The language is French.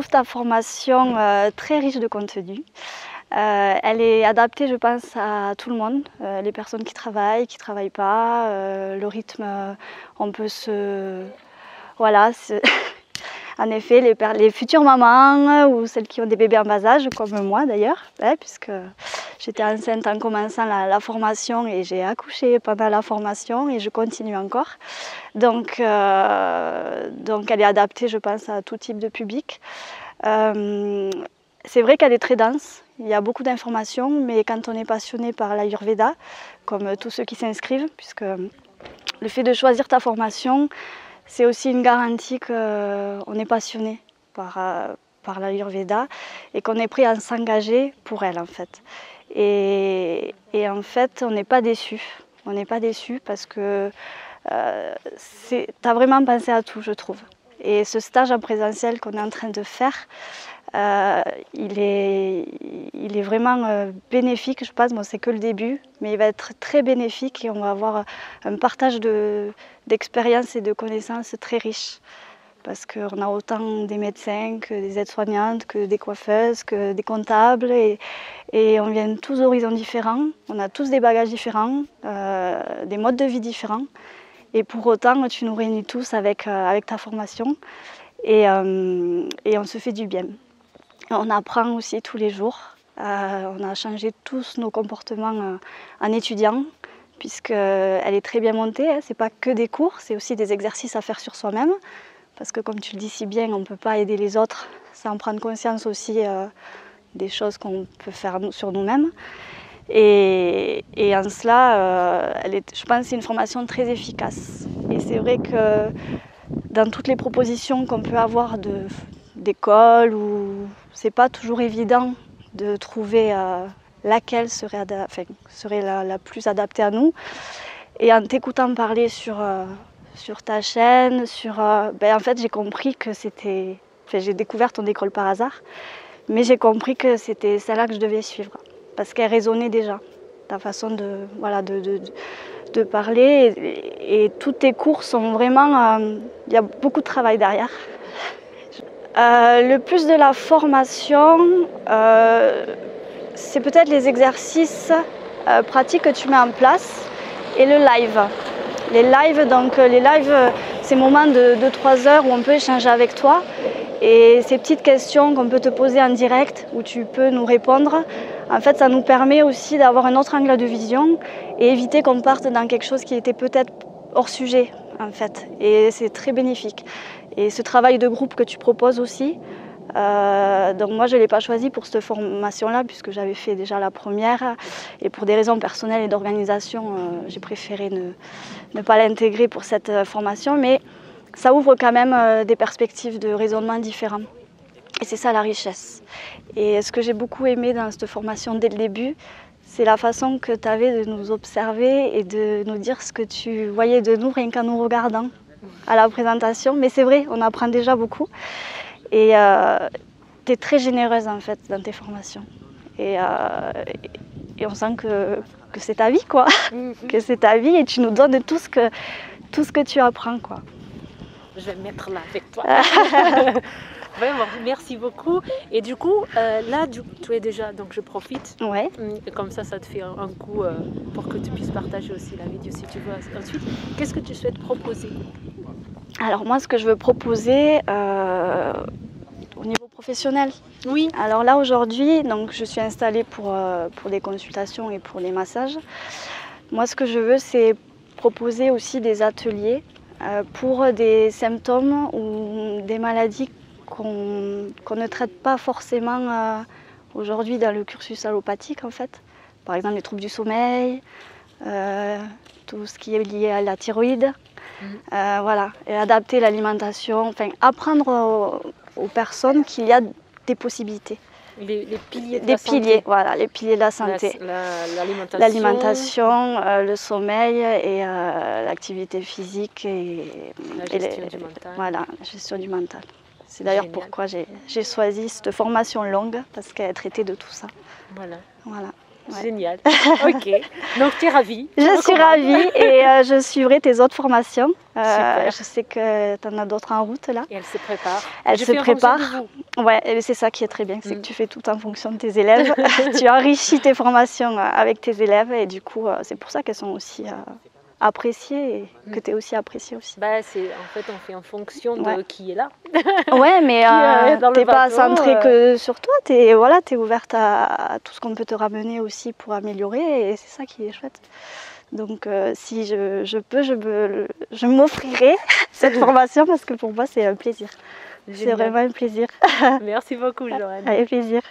trouve ta formation très riche de contenu. Elle est adaptée, je pense, à tout le monde, les personnes qui travaillent pas, le rythme, on peut se... Voilà, en effet, les futures mamans ou celles qui ont des bébés en bas âge, comme moi d'ailleurs, puisque j'étais enceinte en commençant la formation et j'ai accouché pendant la formation et je continue encore. Donc elle est adaptée, je pense, à tout type de public. C'est vrai qu'elle est très dense, il y a beaucoup d'informations, mais quand on est passionné par l'Ayurveda, comme tous ceux qui s'inscrivent, puisque le fait de choisir ta formation, c'est aussi une garantie qu'on est passionné par l'Ayurveda et qu'on est prêt à s'engager pour elle en fait. Et en fait, on n'est pas déçu. On n'est pas déçu parce que tu as vraiment pensé à tout, je trouve. Et ce stage en présentiel qu'on est en train de faire, il est vraiment bénéfique, je pense. Bon, c'est que le début, mais il va être très bénéfique et on va avoir un partage d'expériences et de connaissances très riche. Parce qu'on a autant des médecins que des aides-soignantes, que des coiffeuses, que des comptables. Et on vient tous d'horizons différents, on a tous des bagages différents, des modes de vie différents. Et pour autant, tu nous réunis tous avec ta formation et on se fait du bien. On apprend aussi tous les jours. On a changé tous nos comportements en étudiant, puisqu'elle est très bien montée. Ce n'est pas que des cours, c'est aussi des exercices à faire sur soi-même. Parce que comme tu le dis si bien, on ne peut pas aider les autres sans prendre conscience aussi des choses qu'on peut faire sur nous-mêmes. Et en cela, je pense que c'est une formation très efficace. Et c'est vrai que dans toutes les propositions qu'on peut avoir d'école, c'est pas toujours évident de trouver laquelle serait la plus adaptée à nous. Et en t'écoutant parler sur ta chaîne, en fait j'ai compris que c'était... j'ai découvert ton école par hasard, mais j'ai compris que c'était celle-là que je devais suivre. Parce qu'elle résonnait déjà, ta façon de parler. Et tous tes cours sont vraiment... il y a beaucoup de travail derrière. Le plus de la formation, c'est peut-être les exercices pratiques que tu mets en place et le live. Les lives, c'est moments de 2-3 heures où on peut échanger avec toi. Et ces petites questions qu'on peut te poser en direct, où tu peux nous répondre, en fait, ça nous permet aussi d'avoir un autre angle de vision et éviter qu'on parte dans quelque chose qui était peut-être hors sujet, en fait. Et c'est très bénéfique. Et ce travail de groupe que tu proposes aussi, donc moi je ne l'ai pas choisi pour cette formation-là, puisque j'avais fait déjà la première. Et pour des raisons personnelles et d'organisation, j'ai préféré ne pas l'intégrer pour cette formation. Mais ça ouvre quand même des perspectives de raisonnement différents. Et c'est ça la richesse. Et ce que j'ai beaucoup aimé dans cette formation dès le début, c'est la façon que tu avais de nous observer et de nous dire ce que tu voyais de nous rien qu'en nous regardant à la présentation. Mais c'est vrai, on apprend déjà beaucoup. Et tu es très généreuse en fait dans tes formations. Et on sent que c'est ta vie, quoi. Que c'est ta vie et tu nous donnes tout ce que tu apprends, quoi. Je vais me mettre là avec toi. Vraiment, merci beaucoup. Et du coup, là, tu es déjà, donc je profite. Ouais. Et comme ça te fait un coup pour que tu puisses partager aussi la vidéo si tu veux. Ensuite, qu'est-ce que tu souhaites proposer? Alors moi, ce que je veux proposer au niveau professionnel. Oui. Alors là, aujourd'hui, donc je suis installée pour des consultations et pour les massages. Moi, ce que je veux, c'est proposer aussi des ateliers pour des symptômes ou des maladies qu'on ne traite pas forcément aujourd'hui dans le cursus allopathique en fait. Par exemple les troubles du sommeil, tout ce qui est lié à la thyroïde, voilà, et adapter l'alimentation, enfin apprendre aux personnes qu'il y a des possibilités. Les piliers de la santé. Piliers, voilà, les piliers de la santé. L'alimentation, le sommeil et l'activité physique et la gestion du mental. Voilà, la gestion du mental. C'est d'ailleurs pourquoi j'ai choisi cette formation longue, parce qu'elle est traitée de tout ça. Voilà. Ouais. Génial. Ok. Donc tu es ravie. Tu Je suis recommandes. ravie et je suivrai tes autres formations. Super. Je sais que tu en as d'autres en route là. Et elle se prépare. Elle Je se fais en fonction prépare. de vous. Ouais, et c'est ça qui est très bien, c'est Mm. que tu fais tout en fonction de tes élèves. Tu enrichis tes formations avec tes élèves et du coup, c'est pour ça qu'elles sont aussi appréciées et que tu es aussi appréciée aussi. Bah, en fait, on fait en fonction de Ouais. qui est là. Ouais, mais est dans le t'es pas bateau, centrée que sur toi, t'es voilà, t'es ouverte à tout ce qu'on peut te ramener aussi pour améliorer et c'est ça qui est chouette. Donc si je peux, je m'offrirai cette formation parce que pour moi c'est un plaisir. C'est Génial. vraiment un plaisir. Merci beaucoup, Joanne. Avec plaisir.